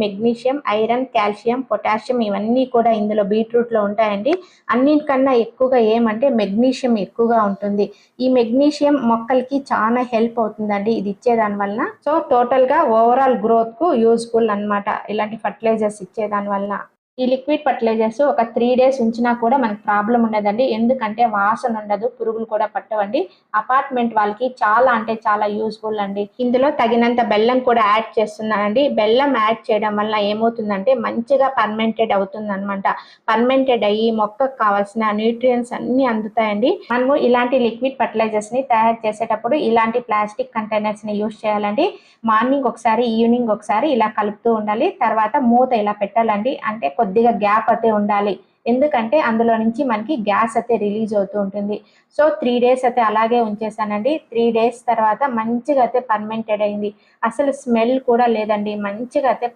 Magnesium, iron, calcium, potassium ఇవన్నీ కూడా ఇందులో బీట్రూట్లో ఉంటాయండి. అన్నిటికన్నా ఎక్కువగా ఏమంటే మెగ్నీషియం ఎక్కువగా ఉంటుంది. ఈ మెగ్నీషియం మొక్కలకి చాలా హెల్ప్ అవుతుందండి ఇది ఇచ్చేదాని వల్ల. సో టోటల్గా ఓవరాల్ గ్రోత్కు యూస్ఫుల్ అన్నమాట ఇలాంటి ఫర్టిలైజర్స్ ఇచ్చేదాని వల్ల. ఈ లిక్విడ్ ఫర్టిలైజర్స్ ఒక 3 డేస్ ఉంచినా కూడా మనకు ప్రాబ్లం ఉండదండి. ఎందుకంటే వాసన ఉండదు, పురుగులు కూడా పట్టవండి. అపార్ట్మెంట్ వాళ్ళకి చాలా అంటే చాలా యూస్ఫుల్ అండి. ఇందులో తగినంత బెల్లం కూడా యాడ్ చేస్తున్నానండి. బెల్లం యాడ్ చేయడం వల్ల ఏమవుతుందంటే మంచిగా ఫర్మెంటెడ్ అవుతుందన్నమాట. ఫర్మెంటెడ్ అయ్యి మొక్కకు కావాల్సిన న్యూట్రియన్స్ అన్ని అందుతాయండి. మనము ఇలాంటి లిక్విడ్ ఫర్టిలైజర్స్ ని తయారు చేసేటప్పుడు ఇలాంటి ప్లాస్టిక్ కంటైనర్స్ ని యూస్ చేయాలండి. మార్నింగ్ ఒకసారి, ఈవినింగ్ ఒకసారి ఇలా కలుపుతూ ఉండాలి. తర్వాత మూత ఇలా పెట్టాలండి. అంటే కొద్దిగా గ్యాప్ అయితే ఉండాలి. ఎందుకంటే అందులో నుంచి మనకి గ్యాస్ అయితే రిలీజ్ అవుతూ ఉంటుంది. సో 3 డేస్ అయితే అలాగే ఉంచేసానండి. 3 డేస్ తర్వాత మంచిగా అయితే ఫర్మెంటెడ్ అయింది. అసలు స్మెల్ కూడా లేదండి. మంచిగా అయితే